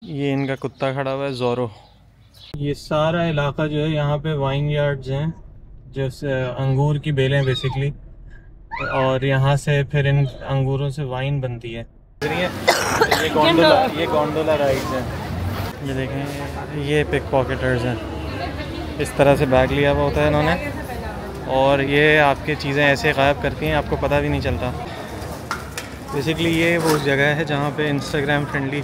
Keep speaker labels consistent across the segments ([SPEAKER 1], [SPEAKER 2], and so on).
[SPEAKER 1] ये इनका कुत्ता खड़ा हुआ है ज़ोरो। ये सारा इलाका जो है यहाँ पे वाइन यार्ड्स हैं, जैसे अंगूर की बेलें बेसिकली, और यहाँ से फिर इन अंगूरों से वाइन बनती है। ये गोंडोला राइड्स हैं। ये देखें, ये पिक पॉकेटर्स हैं। इस तरह से बैग लिया हुआ होता है इन्होंने, और ये आपकी चीज़ें ऐसे गायब करती हैं, आपको पता भी नहीं चलता। बेसिकली ये वो जगह है जहाँ पे इंस्टाग्राम फ्रेंडली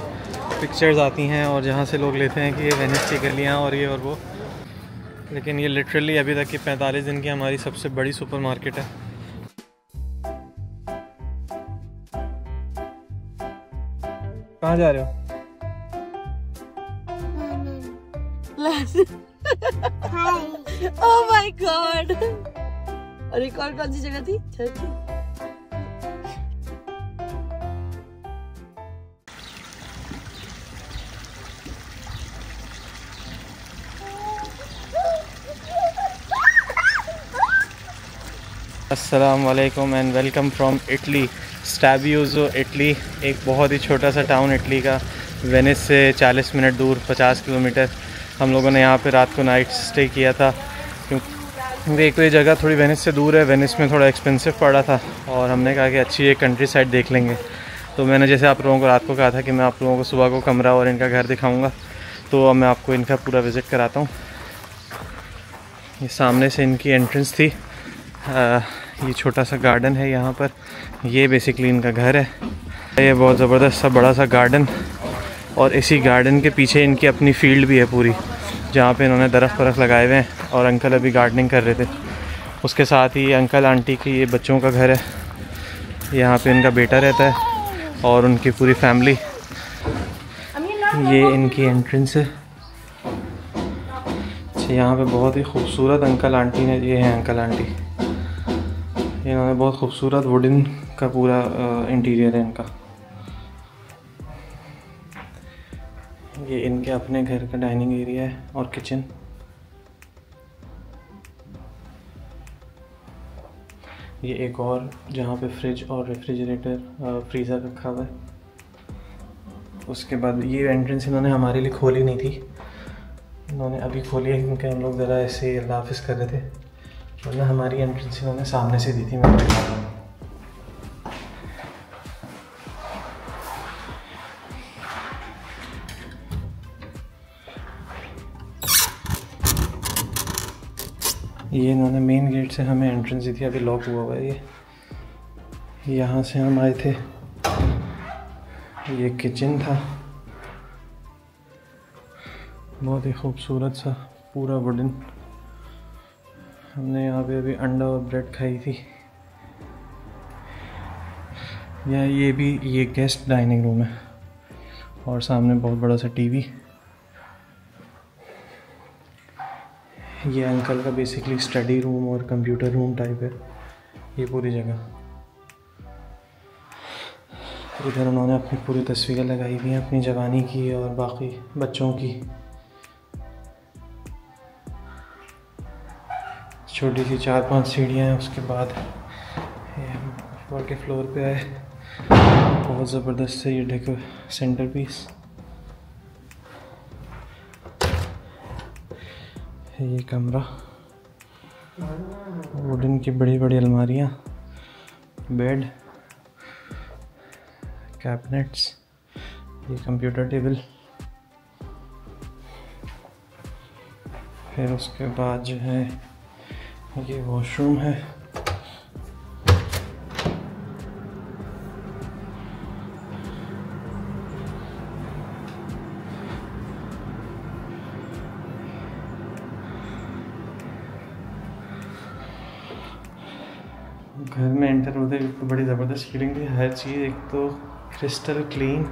[SPEAKER 1] पिक्चर्स आती हैं और जहाँ से लोग लेते हैं कि ये वेनिस की गलियाँ और ये और वो। लेकिन ये लिटरली अभी तक की 45 दिन की हमारी सबसे बड़ी सुपरमार्केट है। कहाँ जा रहे हो?
[SPEAKER 2] Oh my God. और एक और कौन सी जगह थी? चर्च।
[SPEAKER 1] अस्सलाम वालेकुम एंड वेलकम फ्रॉम इटली, स्टैबियोज़ो इटली। एक बहुत ही छोटा सा टाउन इटली का, वेनिस से 40 मिनट दूर, 50 किलोमीटर। हम लोगों ने यहाँ पे रात को नाइट स्टे किया था, क्योंकि एक तो ये जगह थोड़ी वेनिस से दूर है, वेनिस में थोड़ा एक्सपेंसिव पड़ा था, और हमने कहा कि अच्छी एक कंट्री साइड देख लेंगे। तो मैंने जैसे आप लोगों को रात को कहा था कि मैं आप लोगों को सुबह को कमरा और इनका घर दिखाऊँगा, तो अब मैं आपको इनका पूरा विज़िट कराता हूँ। ये सामने से इनकी एंट्रेंस थी। ये छोटा सा गार्डन है यहाँ पर, ये बेसिकली इनका घर है। ये बहुत ज़बरदस्त सा बड़ा सा गार्डन, और इसी गार्डन के पीछे इनकी अपनी फील्ड भी है पूरी, जहाँ पे इन्होंने दरख्त वरख्त लगाए हुए हैं, और अंकल अभी गार्डनिंग कर रहे थे। उसके साथ ही अंकल आंटी की ये बच्चों का घर है, यहाँ पे इनका बेटा रहता है और उनकी पूरी फैमिली। ये इनकी एंट्रेंस है। यहाँ पे बहुत ही खूबसूरत अंकल आंटी ने, ये हैं अंकल आंटी, इन्होंने बहुत खूबसूरत वुडन का पूरा इंटीरियर है इनका। ये इनके अपने घर का डाइनिंग एरिया है और किचन। ये एक और जहाँ पे फ्रिज और रेफ्रिजरेटर फ्रीज़र रखा हुआ है। उसके बाद ये एंट्रेंस इन्होंने हमारे लिए खोली नहीं थी, इन्होंने अभी खोली है क्योंकि हम लोग ज़रा ऐसे अल्लाह हाफ़िज़ कर रहे थे, वरना हमारी एंट्रेंस इन्होंने सामने से दी थी। मैं दिखा रहा हूँ। ये इन्होंने मेन गेट से हमें एंट्रेंस दी थी, अभी लॉक हुआ हुआ है। ये यहाँ से हम आए थे। ये किचन था, बहुत ही खूबसूरत सा पूरा वुडन। हमने यहाँ पे अभी अंडा और ब्रेड खाई थी। ये भी ये गेस्ट डाइनिंग रूम है, और सामने बहुत बड़ा सा टीवी। ये अंकल का बेसिकली स्टडी रूम और कंप्यूटर रूम टाइप है ये पूरी जगह। इधर उन्होंने अपनी पूरी तस्वीरें लगाई हुई हैं अपनी जवानी की और बाकी बच्चों की। छोटी सी 4-5 सीढ़ियाँ हैं। उसके बाद ऊपर के फ्लोर पे आए, बहुत ज़बरदस्त है ये डेको सेंटर पीस। ये कमरा, वुडन की बड़ी बड़ी अलमारियाँ, बेड, कैबिनेट्स, ये कंप्यूटर टेबल। फिर उसके बाद जो है ये वॉशरूम है। घर में एंटर होते ही तो बड़ी ज़बरदस्त फीलिंग थी। हर चीज़ एक तो क्रिस्टल क्लीन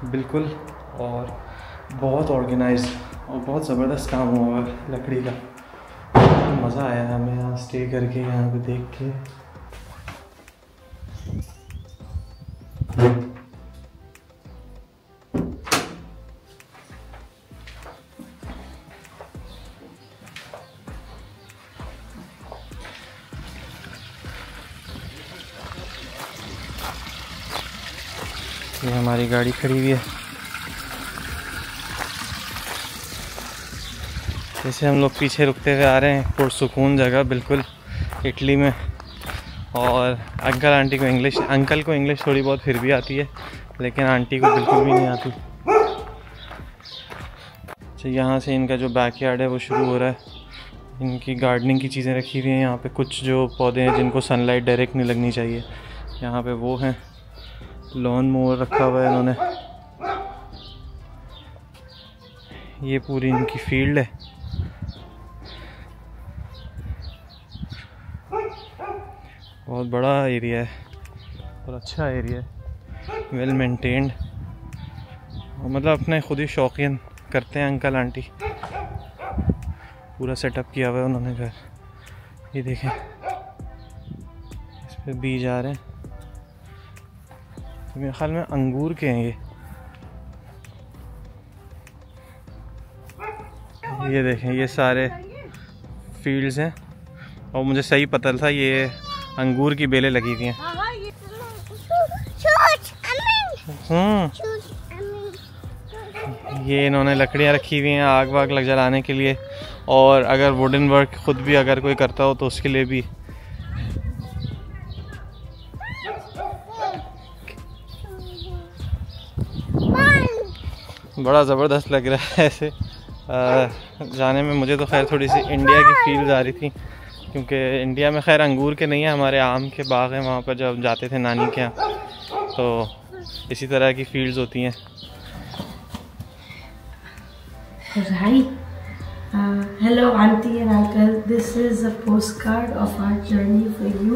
[SPEAKER 1] बिल्कुल, और बहुत ऑर्गेनाइज्ड, और बहुत ज़बरदस्त काम हुआ है लकड़ी का। तो मज़ा आया हमें यहाँ स्टे करके, यहाँ पे देख के। ये हमारी गाड़ी खड़ी हुई है। जैसे हम लोग पीछे रुकते हुए आ रहे हैं, पुरसुकून जगह बिल्कुल इटली में। और अंकल को इंग्लिश थोड़ी बहुत फिर भी आती है, लेकिन आंटी को बिल्कुल भी नहीं आती। तो यहाँ से इनका जो बैकयार्ड है वो शुरू हो रहा है। इनकी गार्डनिंग की चीज़ें रखी हुई हैं यहाँ पे। कुछ जो पौधे हैं जिनको सनलाइट डायरेक्ट नहीं लगनी चाहिए, यहाँ पे वो हैं। लॉन मोवर रखा हुआ है इन्होंने। ये पूरी इनकी फील्ड है। बहुत बड़ा एरिया है और अच्छा एरिया है, वेल मेंटेन्ड। मतलब अपने खुद ही शौकीन करते हैं अंकल आंटी। पूरा सेटअप किया हुआ है उन्होंने घर। ये देखें, इस पे बीज आ रहे हैं। तो मेरे ख्याल में अंगूर के हैं ये देखें, ये सारे फील्ड्स हैं। और मुझे सही पता था ये अंगूर की बेलें लगी हुई हैं। ये इन्होंने लकड़ियाँ रखी हुई हैं आग वाग लग जलाने के लिए। और अगर वुडन वर्क खुद भी अगर कोई करता हो तो उसके लिए भी। बड़ा ज़बरदस्त लग रहा है ऐसे जाने में। मुझे तो खैर थोड़ी सी इंडिया की फील्स आ रही थी, क्योंकि इंडिया में खैर अंगूर के नहीं है, हमारे आम के बाग हैं वहाँ पर जब जाते थे नानी के यहाँ, तो इसी तरह की फील्ड्स होती हैं।
[SPEAKER 2] Hello auntie and uncle, this is a postcard of our journey for you.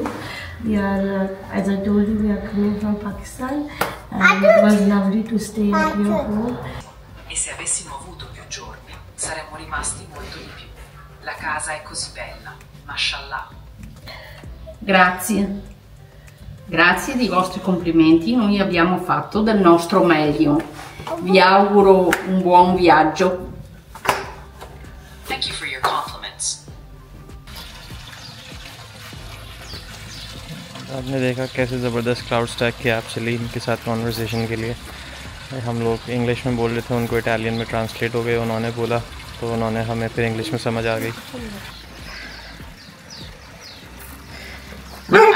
[SPEAKER 2] We are, as I told you, we are coming from Pakistan and it was lovely to stay at your home.
[SPEAKER 3] E se avessimo avuto più giorni saremmo rimasti molto di più. La casa è così bella, mashallah.
[SPEAKER 4] Grazie. Grazie dei vostri complimenti, noi abbiamo fatto del nostro meglio. Vi auguro un buon viaggio.
[SPEAKER 3] Thank you for your compliments.
[SPEAKER 1] आपने देखा कैसे ज़बरदस्त cloud stack किया आप चली इनके साथ conversation के लिए। हम लोग इंग्लिश में बोल रहे थे, उनको इटालियन में ट्रांसलेट हो गए, उन्होंने बोला तो उन्होंने हमें फिर इंग्लिश में समझ आ गई।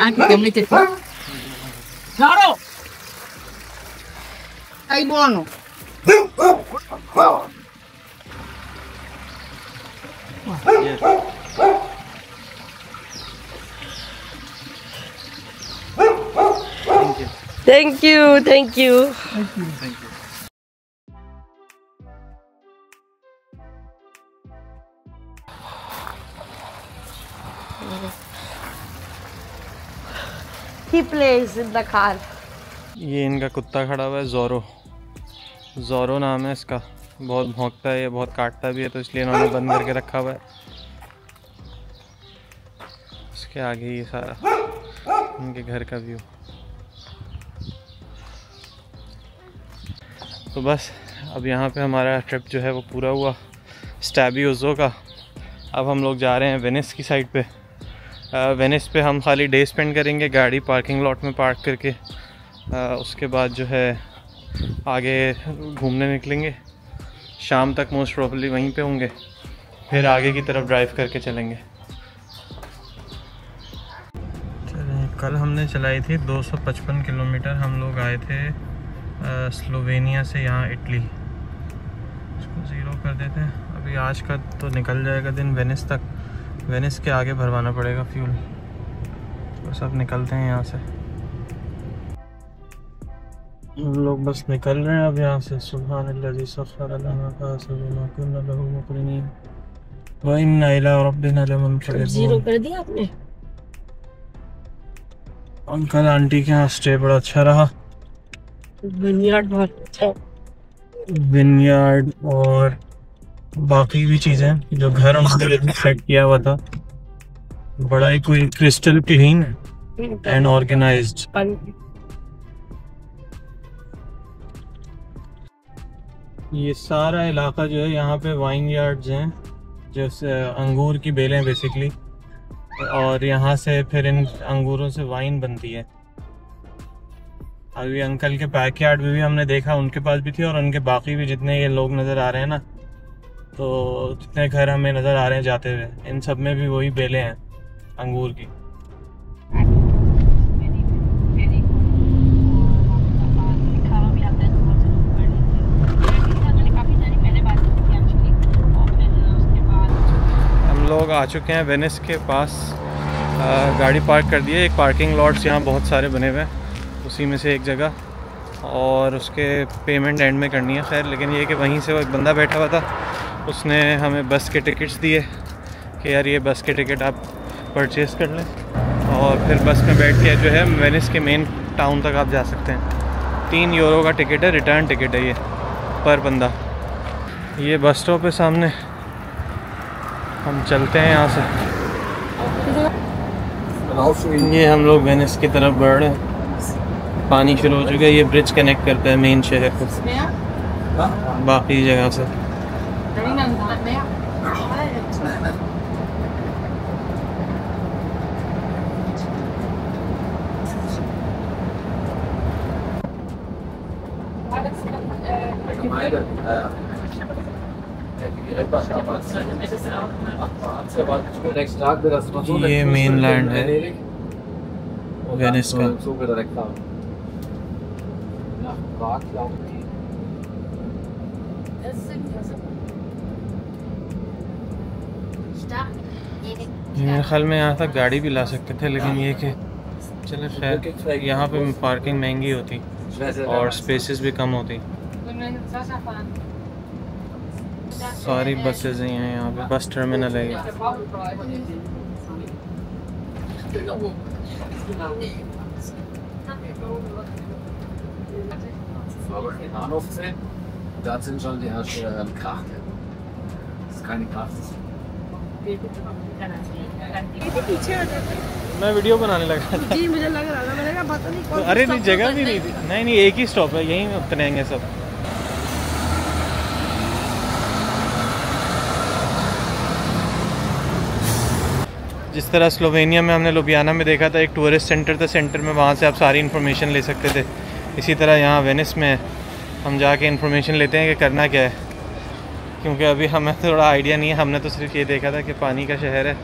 [SPEAKER 4] Anche che mettete qua. Caro! Stai buono!
[SPEAKER 2] Thank you, thank you.
[SPEAKER 1] Thank you.
[SPEAKER 2] He plays in the car.
[SPEAKER 1] ये इनका कुत्ता खड़ा हुआ है, ज़ोरो नाम है इसका। बहुत भौंकता है, ये बहुत काटता भी है, तो इसलिए इन्होंने बंद करके रखा हुआ है। उसके आगे ये सारा इनके घर का व्यू। तो बस अब यहाँ पे हमारा ट्रिप जो है वो पूरा हुआ स्टैबियोज़ो का। अब हम लोग जा रहे हैं वेनिस की साइड पे। वेनिस पे हम खाली डे स्पेंड करेंगे, गाड़ी पार्किंग लॉट में पार्क करके। उसके बाद जो है आगे घूमने निकलेंगे, शाम तक मोस्ट प्रोबेबली वहीं पे होंगे, फिर आगे की तरफ ड्राइव करके चलेंगे। चलें, कल हमने चलाई थी 255 किलोमीटर। हम लोग आए थे स्लोवेनिया से यहाँ इटली। इसको ज़ीरो कर देते हैं। अभी आज का तो निकल जाएगा दिन वेनिस तक। वेनिस के आगे भरवाना पड़ेगा फ्यूल। बस अब निकलते हैं यहाँ से। हम लोग बस निकल रहे हैं अब यहाँ से। सुब्हानल्लाज़ी सख़्ख़र लना मा सबिमा कुन्ना लहू मुक़रिनीन व इन्ना इला रब्बिना लमुनक़लिबून।
[SPEAKER 2] जीरो कर दिया आपने?
[SPEAKER 1] अंकल आंटी के यहाँ स्टे बड़ा अच्छा रहा।
[SPEAKER 2] विनयार्ड बहुत अच्छा।
[SPEAKER 1] विनयार्ड और बाकी भी चीज़ें जो घर हमने सेट किया हुआ था, बड़ा ही कोई क्रिस्टल क्लीन एंड ऑर्गेनाइज्ड। ये सारा इलाका जो है यहाँ पे वाइन यार्ड्स हैं, जैसे अंगूर की बेलें बेसिकली, और यहाँ से फिर इन अंगूरों से वाइन बनती है। अभी अंकल के बैकयार्ड में भी हमने देखा, उनके पास भी थी, और उनके बाकी भी जितने ये लोग नज़र आ रहे हैं ना, तो जितने घर हमें नज़र आ रहे हैं जाते हुए, इन सब में भी वही बेलें हैं अंगूर की। हम लोग आ चुके हैं वेनिस के पास, गाड़ी पार्क कर दी है। एक पार्किंग लॉट्स यहाँ बहुत सारे बने हुए हैं, उसी में से एक जगह, और उसके पेमेंट एंड में करनी है। खैर लेकिन ये कि वहीं से वो एक बंदा बैठा हुआ था, उसने हमें बस के टिकट्स दिए कि यार ये बस के टिकट आप परचेज़ कर लें, और फिर बस में बैठ के जो है वेनिस के मेन टाउन तक आप जा सकते हैं। 3 यूरो का टिकट है, रिटर्न टिकट है ये पर बंदा। ये बस स्टॉप है सामने, हम चलते हैं यहाँ से। ये हम लोग वेनिस की तरफ बढ़ रहे हैं, पानी शुरू हो चुका है। ये ब्रिज कनेक्ट करता है मेन शहर को बाकी जगह से। ये मेन लैंड है वेनिस का। मेरे ख्याल में यहाँ तक गाड़ी भी ला सकते थे, लेकिन ये कि चलो खैर यहाँ पे पार्किंग महंगी होती और स्पेसेस भी कम होती। सारी बसेज हैं यहाँ पे, बस टर्मिनल है ये। मैं वीडियो बनाने लगा था।
[SPEAKER 2] जी मुझे लग रहा था, मैंने कहा पता नहीं कौन।
[SPEAKER 1] अरे नहीं, जगह भी नहीं थी। नहीं एक ही स्टॉप है, यहीं उतरेंगे सब। जिस तरह स्लोवेनिया में हमने लुबियाना में देखा था एक टूरिस्ट सेंटर था, सेंटर में वहाँ से आप सारी इन्फॉर्मेशन ले सकते थे, इसी तरह यहाँ वेनिस में हम जाके इन्फॉर्मेशन लेते हैं कि करना क्या है, क्योंकि अभी हमें थोड़ा आइडिया नहीं है। हमने तो सिर्फ ये देखा था कि पानी का शहर है,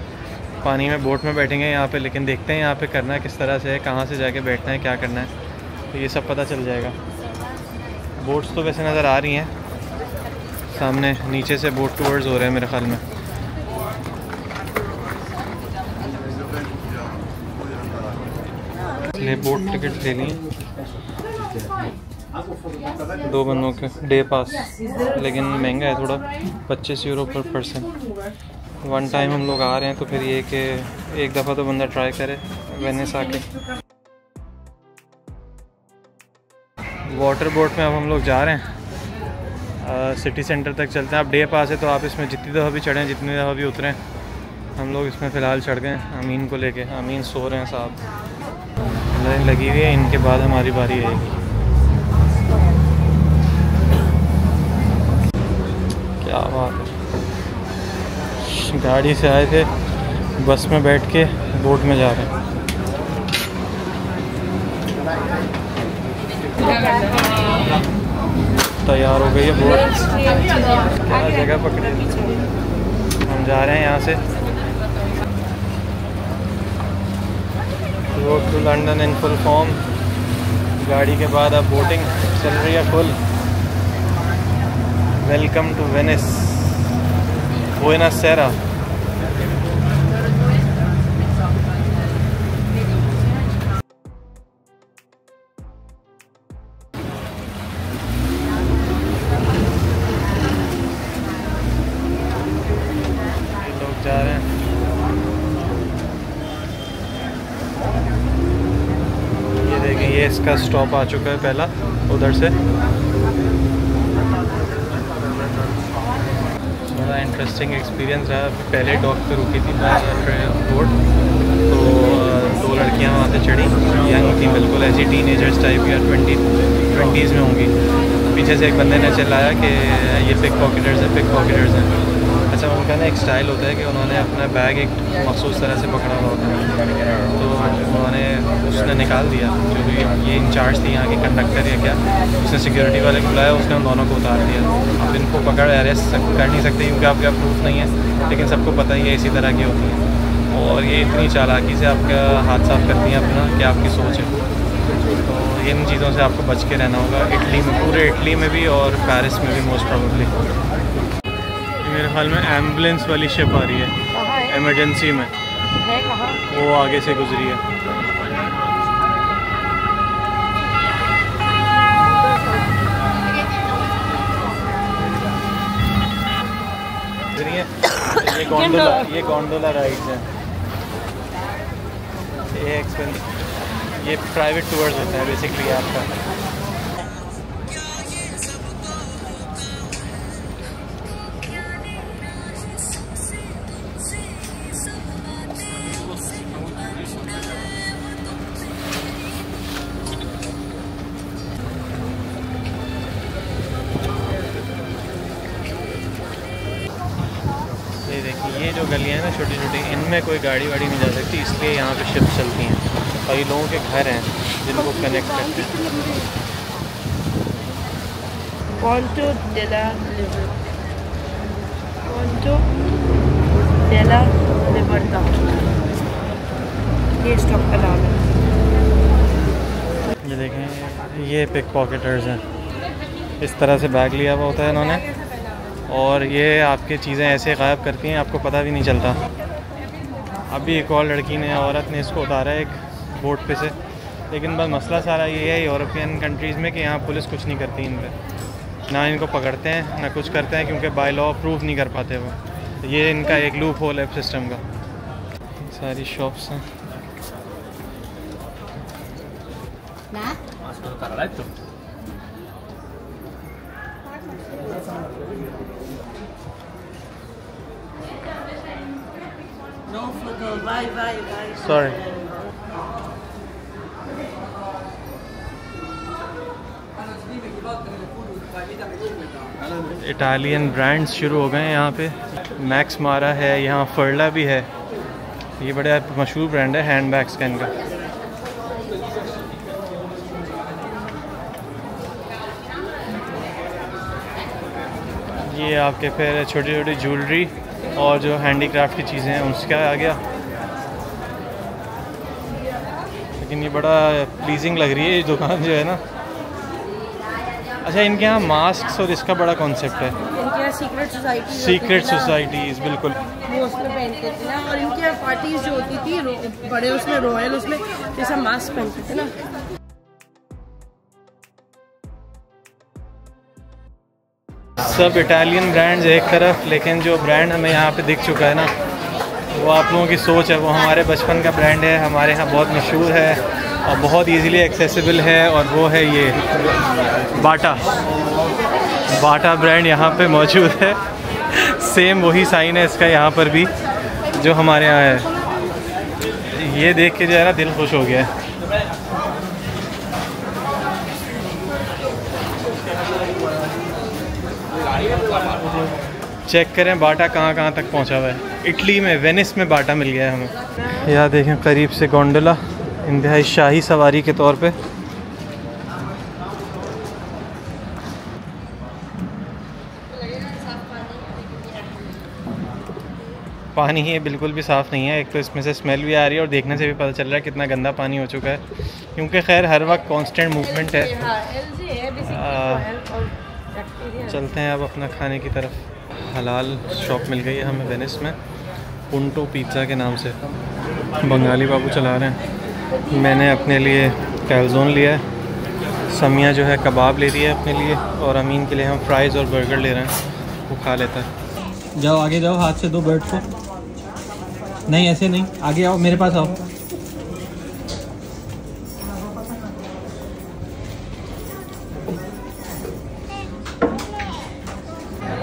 [SPEAKER 1] पानी में बोट में बैठेंगे यहाँ पे, लेकिन देखते हैं यहाँ पे करना किस तरह से है, कहाँ से जाके बैठना है, क्या करना है, तो ये सब पता चल जाएगा। बोट्स तो वैसे नज़र आ रही हैं सामने, नीचे से बोट टूर्स हो रहे हैं मेरे ख्याल में। इसलिए बोट टिकट ले ली 2 बंदों के, डे पास, लेकिन महंगा है थोड़ा, 25 यूरो पर पर्सन। वन टाइम हम लोग आ रहे हैं तो फिर ये कि एक दफ़ा तो बंदा ट्राई करे वेनिस आके। वाटर बोट में अब हम लोग जा रहे हैं, सिटी सेंटर तक चलते हैं। अब डे पास है तो आप इसमें जितनी दफ़ा भी चढ़ें, जितनी दफ़ा भी उतरें, हम लोग इसमें फ़िलहाल चढ़ गए। अमीन को लेके, अमीन सो रहे हैं साहब, लाइन लगी हुई है, इनके बाद हमारी बारी आएगी। क्या बात है, गाड़ी से आए थे, बस में बैठ के बोट में जा रहे हैं। तैयार हो गई है बोट, क्या जगह पकड़ी, हम जा रहे हैं यहाँ से। Road to London in full form. गाड़ी के बाद अब बोटिंग चल रही है full. Welcome to Venice, Buenos Aires. लोग जा रहे हैं, ये देखिए, ये इसका स्टॉप आ चुका है पहला, उधर से। बड़ा इंटरेस्टिंग एक्सपीरियंस रहा। पहले डॉक पे रुकी थी बोट, तो 2 लड़कियां वहाँ से चढ़ी, यंग थी बिल्कुल, ऐसी टीनेजर्स टाइप या 20s में होंगी। पीछे से एक बंदे ने चिल्लाया कि ये पिक पॉकेटर्स हैं, पिक पॉकेटर्स हैं। ऐसा उनका ना एक स्टाइल होता है कि उन्होंने अपना बैग एक मखसूस तरह से पकड़ा हुआ होता है, तो उन्होंने उसने निकाल दिया। जो भी ये इंचार्ज थी यहाँ के कंडक्टर या क्या, उसने सिक्योरिटी वाले को बुलाया, उसने उन दोनों को उतार दिया। अब इनको पकड़ अरेस्ट कर नहीं सकते क्योंकि आपका प्रूफ नहीं है, लेकिन सबको पता ही है इसी तरह की होती है। और ये इतनी चालाकी से आपका हाथ साफ करती हैं अपना, क्या आपकी सोच है। तो इन चीज़ों से आपको बच के रहना होगा इटली में, पूरे इटली में भी और पेरिस में भी मोस्ट प्रॉबेबली। मेरे ख्याल में एम्बुलेंस वाली शिप आ रही है इमरजेंसी में,
[SPEAKER 2] है कहाँ?
[SPEAKER 1] वो आगे से गुजरी है। ये गोंडोला राइड्स हैं, ये एक्सपेंसिव, ये प्राइवेट टूर्स होते हैं बेसिकली आपका। ये देखिए, ये जो गलियाँ हैं ना छोटी छोटी, इनमें कोई गाड़ी वाड़ी नहीं जा सकती, इसलिए यहाँ पे शिप्स चलती हैं। और ये लोगों के घर हैं जिनको कनेक्ट करते हैं।
[SPEAKER 2] Ponto della Libertà, ये स्टॉप का नाम है।
[SPEAKER 1] ये देखें, ये पिक पॉकेटर्स हैं, इस तरह से बैग लिया हुआ होता है इन्होंने, और ये आपकी चीज़ें ऐसे गायब करती हैं आपको पता भी नहीं चलता। अभी एक और लड़की ने, औरत ने इसको उतारा है एक बोट पे से, लेकिन बस मसला सारा ये है यूरोपियन कंट्रीज़ में कि यहाँ पुलिस कुछ नहीं करती इन पर, ना इनको पकड़ते हैं ना कुछ करते हैं, क्योंकि बाय लॉ प्रूव नहीं कर पाते वो। ये इनका एक लूप होल है सिस्टम का। सारी शॉप्स हैं। सॉरी, इटालियन ब्रांड्स शुरू हो गए हैं यहाँ पे। मैक्स मारा है, यहाँ फर्ला भी है, ये बड़ा मशहूर ब्रांड है हैंड बैग्स का इनका। ये आपके फिर छोटी छोटी ज्वेलरी और जो हैंडीक्राफ्ट की चीज़ें हैं उसका आ गया। लेकिन ये बड़ा प्लीजिंग लग रही है ये दुकान जो है ना। अच्छा, इनके यहाँ मास्क और इसका बड़ा कॉन्सेप्ट है।
[SPEAKER 2] इनके यहाँ
[SPEAKER 1] सीक्रेट सोसाइटीज़ बिल्कुल,
[SPEAKER 2] वो उसमें पहनते थे ना, और इनके यहाँ पार्टीज जो होती थी बड़े उसमें रॉयल उसमें जैसा मास्क पहनते थे ना।
[SPEAKER 1] सब इटालियन ब्रांड्स एक तरफ, लेकिन जो ब्रांड हमें यहाँ पे दिख चुका है ना, वो आप लोगों की सोच है, वो हमारे बचपन का ब्रांड है, हमारे यहाँ बहुत मशहूर है और बहुत इजीली एक्सेसिबल है, और वो है ये बाटा ब्रांड यहाँ पे मौजूद है। सेम वही साइन है इसका यहाँ पर भी जो हमारे यहाँ है। ये देख के जो है ना दिल खुश हो गया है। चेक करें बाटा कहाँ कहाँ तक पहुँचा हुआ है। इटली में वेनिस में बाटा मिल गया है हमें। यहाँ देखें करीब से गोंडोला, इंतहाई शाही सवारी के तौर पे। पानी ही बिल्कुल भी साफ़ नहीं है, एक तो इसमें से स्मेल भी आ रही है और देखने से भी पता चल रहा है कितना गंदा पानी हो चुका है, क्योंकि खैर हर वक्त कांस्टेंट मूवमेंट है। चलते हैं अब अपना खाने की तरफ। हलाल शॉप मिल गई है हमें वेनिस में, पुंटो पिज़्ज़ा के नाम से, बंगाली बाबू चला रहे हैं। मैंने अपने लिए कैलज़ोन लिया है, समिया जो है कबाब ले रही है अपने लिए, और अमीन के लिए हम फ्राइज़ और बर्गर ले रहे हैं, वो खा लेता है।
[SPEAKER 5] जाओ आगे जाओ, हाथ से दो बर्ड को, नहीं ऐसे नहीं, आगे आओ मेरे पास आओ।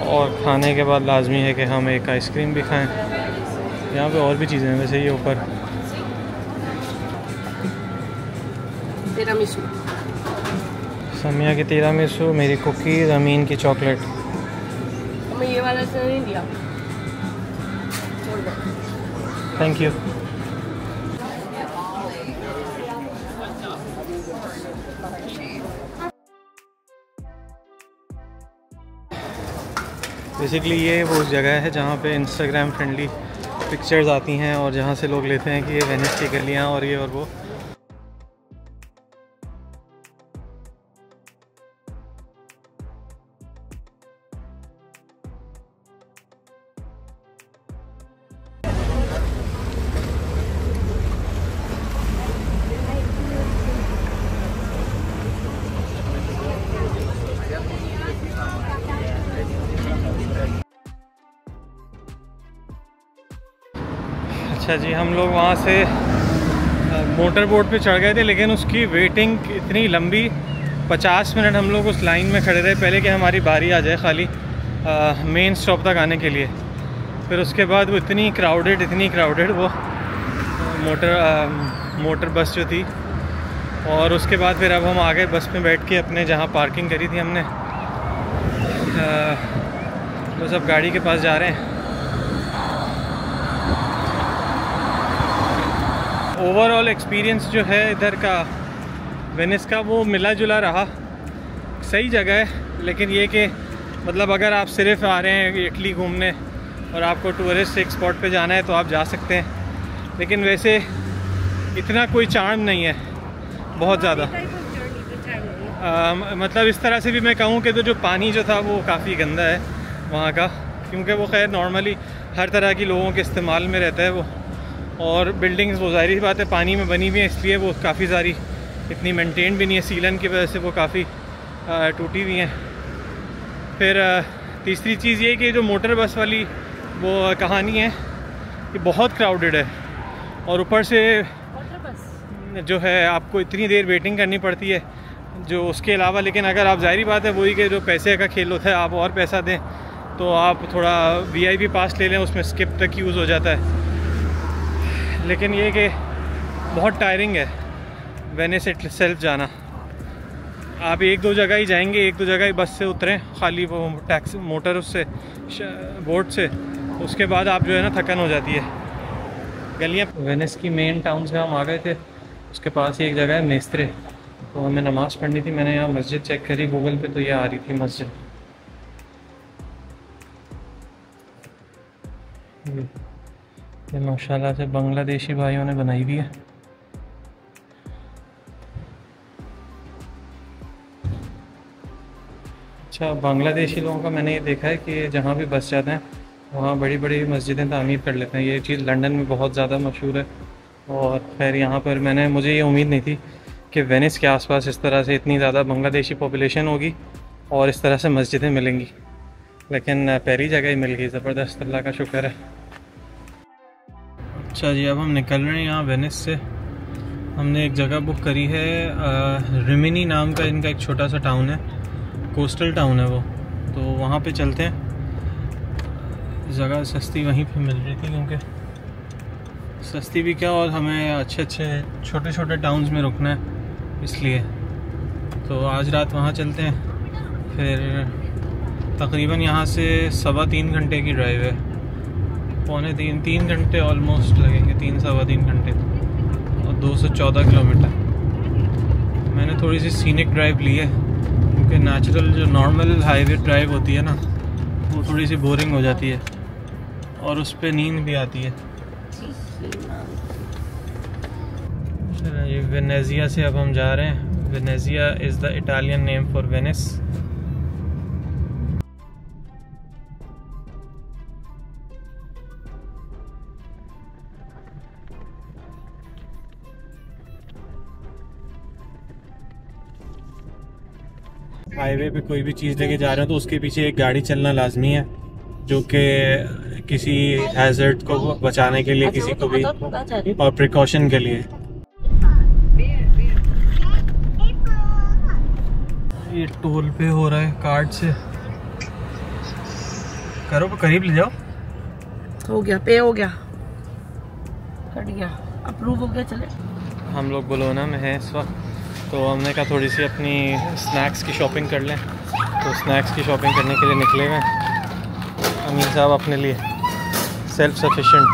[SPEAKER 1] और खाने के बाद लाजमी है कि हम एक आइसक्रीम भी खाएं। यहाँ पे और भी चीज़ें हैं वैसे, ये ऊपर
[SPEAKER 2] तिरामिसू,
[SPEAKER 1] समिया की तिरामिसू, मेरी कुकीज़, अमीन की चॉकलेट।
[SPEAKER 2] हमें ये वाला नहीं दिया।
[SPEAKER 1] Thank you. बेसिकली ये वो जगह है जहाँ पे इंस्टाग्राम फ्रेंडली पिक्चर्स आती हैं और जहाँ से लोग लेते हैं कि ये वेनिस की गलियाँ और ये और वो। अच्छा जी, हम लोग वहाँ से मोटर बोट पे चढ़ गए थे, लेकिन उसकी वेटिंग इतनी लंबी, 50 मिनट हम लोग उस लाइन में खड़े रहे पहले कि हमारी बारी आ जाए खाली मेन स्टॉप तक आने के लिए। फिर उसके बाद वो इतनी क्राउडेड वो मोटर बस जो थी। और उसके बाद फिर अब हम आ गए बस में बैठ के अपने जहाँ पार्किंग करी थी हमने, बस अब गाड़ी के पास जा रहे हैं। ओवरऑल एक्सपीरियंस जो है इधर का वेनिस का वो मिला जुला रहा। सही जगह है, लेकिन ये कि मतलब अगर आप सिर्फ आ रहे हैं इटली घूमने और आपको टूरिस्ट एक स्पॉट पे जाना है तो आप जा सकते हैं, लेकिन वैसे इतना कोई चार्म नहीं है बहुत ज़्यादा। मतलब इस तरह से भी मैं कहूँ कि तो जो पानी जो था वो काफ़ी गंदा है वहाँ का, क्योंकि वो खैर नॉर्मली हर तरह की लोगों के इस्तेमाल में रहता है वो। और बिल्डिंग्स वो ज़ाहिर सी बात है पानी में बनी हुई हैं, इसलिए वो काफ़ी सारी इतनी मेंटेन भी नहीं है, सीलन की वजह से वो काफ़ी टूटी हुई हैं। फिर तीसरी चीज़ ये कि जो मोटर बस वाली वो कहानी है कि बहुत क्राउडेड है और ऊपर से जो है आपको इतनी देर वेटिंग करनी पड़ती है जो उसके अलावा। लेकिन अगर आप ज़ाहिर बात है वही कि जो पैसे का खेल होता है, आप और पैसा दें तो आप थोड़ा VIP पास ले लें, उसमें स्किप तक यूज़ हो जाता है। लेकिन ये कि बहुत टायरिंग है वेनिस सेल्फ जाना। आप एक दो जगह ही जाएंगे, एक दो जगह ही बस से उतरें खाली वो टैक्सी मोटर उससे बोट से, उसके बाद आप जो है ना थकन हो जाती है। गलियाँ वेनिस की मेन टाउन से हम आ गए थे, उसके पास ही एक जगह है मेस्त्रे, तो हमें नमाज़ पढ़नी थी। मैंने यहाँ मस्जिद चेक करी गूगल पे तो ये आ रही थी मस्जिद। ये माशाल्लाह से बांग्लादेशी भाइयों ने बनाई हुई है। अच्छा, बांग्लादेशी लोगों का मैंने ये देखा है कि जहाँ भी बस जाते हैं वहाँ बड़ी बड़ी मस्जिदें तामीर कर लेते हैं। ये चीज़ लंदन में बहुत ज़्यादा मशहूर है। और खैर यहाँ पर मुझे ये उम्मीद नहीं थी कि वेनिस के आसपास इस तरह से इतनी ज़्यादा बांग्लादेशी पॉपुलेशन होगी और इस तरह से मस्जिदें मिलेंगी, लेकिन पहली जगह ही मिल गई। ज़बरदस्त, अल्लाह का शुक्र है। अच्छा जी, अब हम निकल रहे हैं यहाँ वेनिस से। हमने एक जगह बुक करी है, रिमिनी नाम का इनका एक छोटा सा टाउन है, कोस्टल टाउन है वो, तो वहाँ पे चलते हैं। जगह सस्ती वहीं पे मिल रही थी, क्योंकि सस्ती भी क्या और हमें अच्छे छोटे छोटे टाउन्स में रुकना है, इसलिए तो आज रात वहाँ चलते हैं। फिर तकरीबन यहाँ से 3.25 घंटे की ड्राइव है, 3 घंटे ऑलमोस्ट लगेंगे, 3-3.25 घंटे, और 214 किलोमीटर। मैंने थोड़ी सी सीनिक ड्राइव ली है, क्योंकि नेचुरल जो नॉर्मल हाईवे ड्राइव होती है ना वो थोड़ी सी बोरिंग हो जाती है और उस पर नींद भी आती है। ये वेनेजिया से अब हम जा रहे हैं। Venezia is the Italian name for Venice. Highway पे कोई भी चीज़ लेके जा रहे हैं तो उसके पीछे एक गाड़ी चलना लाजमी है, जो कि किसी हैजर्ड को बचाने के लिए, किसी को भी, और प्रिकॉशन के लिए। ये टोल पे हो रहा है कार्ड से। करो, करीब ले जाओ।
[SPEAKER 2] हो गया, पे हो गया, कट गया, अप्रूव हो गया। चले,
[SPEAKER 1] हम लोग बोलोना में हैं इस वक्त, तो हमने कहा थोड़ी सी अपनी स्नैक्स की शॉपिंग कर लें, तो स्नैक्स की शॉपिंग करने के लिए निकले हुए हैं। अमीन साहब अपने लिए सेल्फ सफिशेंट।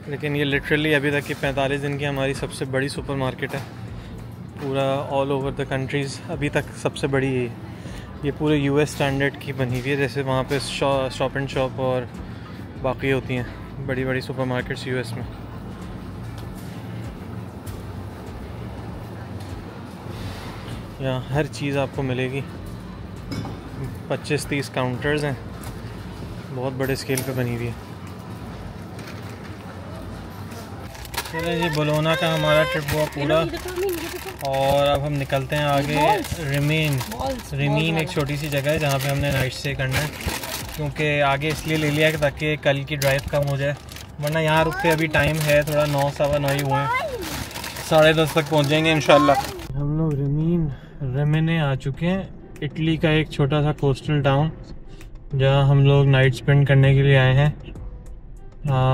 [SPEAKER 1] लेकिन ये लिटरली अभी तक की 45 दिन की हमारी सबसे बड़ी सुपरमार्केट है। पूरा ऑल ओवर द कंट्रीज़ अभी तक सबसे बड़ी है ये। पूरे यूएस स्टैंडर्ड की बनी हुई है, जैसे वहाँ पे स्टॉप एंड शॉप और बाकी होती हैं बड़ी बड़ी सुपरमार्केट्स यूएस में। यहाँ हर चीज़ आपको मिलेगी। 25-30 काउंटर्स हैं, बहुत बड़े स्केल पे बनी हुई है। चलिए जी, बोलोना का हमारा ट्रिप हुआ पूरा और अब हम निकलते हैं आगे। रिमीन एक छोटी सी जगह है जहाँ पे हमने नाइट स्टे करना है, क्योंकि आगे इसलिए ले लिया कि ताकि कल की ड्राइव कम हो जाए, वरना यहाँ रुक के अभी टाइम है थोड़ा 9 सवा 9 ही हुए हैं, 10:30 तक पहुँच जाएंगे इंशाल्लाह। हम लोग रिमिने आ चुके हैं। इटली का एक छोटा सा कोस्टल टाउन जहाँ हम लोग नाइट स्पेंड करने के लिए आए हैं।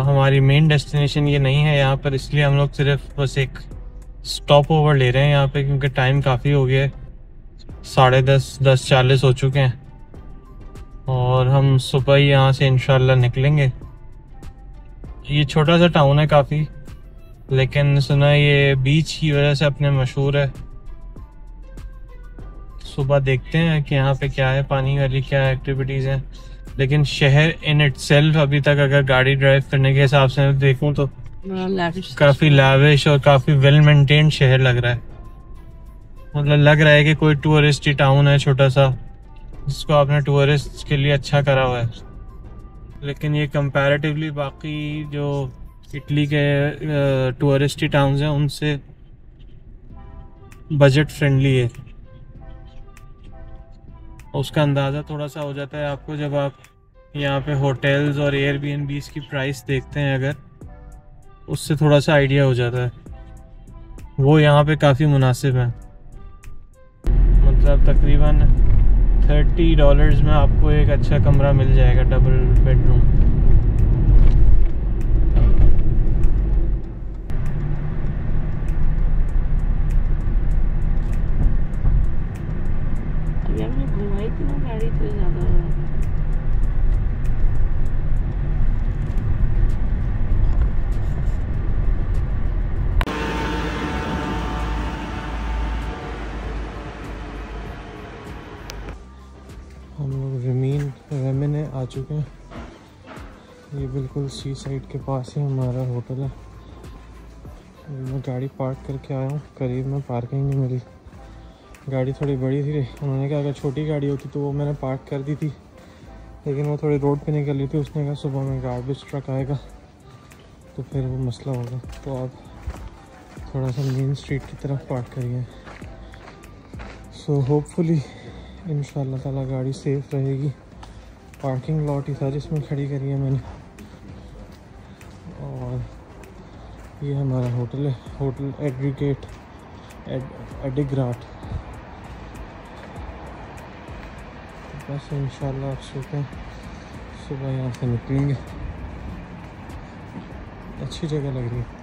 [SPEAKER 1] हमारी मेन डेस्टिनेशन ये नहीं है यहाँ पर, इसलिए हम लोग सिर्फ बस एक स्टॉप ओवर ले रहे हैं यहाँ पे, क्योंकि टाइम काफ़ी हो गया है, 10:30 10:40 हो चुके हैं और हम सुबह ही यहाँ से इंशाल्लाह निकलेंगे। ये छोटा सा टाउन है काफ़ी, लेकिन सुना ये बीच की वजह से अपने मशहूर है। सुबह देखते हैं कि यहाँ पे क्या है, पानी वाली क्या एक्टिविटीज़ हैं। लेकिन शहर इन इटसेल्फ अभी तक अगर गाड़ी ड्राइव करने के हिसाब से देखूं तो काफ़ी लाविश और काफ़ी वेल मेंटेन्ड शहर लग रहा है। मतलब लग रहा है कि कोई टूरिस्टी टाउन है छोटा सा, जिसको आपने टूरिस्ट के लिए अच्छा करा हुआ है। लेकिन ये कंपैरेटिवली बाकी जो इटली के टूरिस्टी टाउन्स हैं उनसे बजट फ्रेंडली है। उसका अंदाज़ा थोड़ा सा हो जाता है आपको जब आप यहाँ पे होटल्स और एयरबीएनबीज़ की प्राइस देखते हैं, अगर उससे थोड़ा सा आइडिया हो जाता है। वो यहाँ पे काफ़ी मुनासिब है, मतलब तकरीबन $30 में आपको एक अच्छा कमरा मिल जाएगा, डबल बेडरूम।
[SPEAKER 2] घुमाई थी ना गाड़ी तो ज़्यादा
[SPEAKER 1] हम लोग रिमिने आ चुके हैं। ये बिल्कुल सी साइड के पास ही हमारा होटल है। मैं गाड़ी पार्क करके आया हूँ, करीब में पार्किंग नहीं मिली। गाड़ी थोड़ी बड़ी थी, उन्होंने कहा अगर छोटी गाड़ी होती तो वो मैंने पार्क कर दी थी, लेकिन वो थोड़ी रोड पे निकल रही थी। उसने कहा सुबह में गार्बेज ट्रक आएगा तो फिर वो मसला होगा, तो आप थोड़ा सा मेन स्ट्रीट की तरफ पार्क करिए। सो होपफुली इंशाल्लाह ताला गाड़ी सेफ रहेगी। पार्किंग लॉट ही था जिसमें खड़ी करी है मैंने। और ये हमारा होटल है, होटल एग्रीगेट एडिग्राट। बस इंशाल्लाह आप सुबह यहाँ से निकलेंगे। अच्छी जगह लग रही है।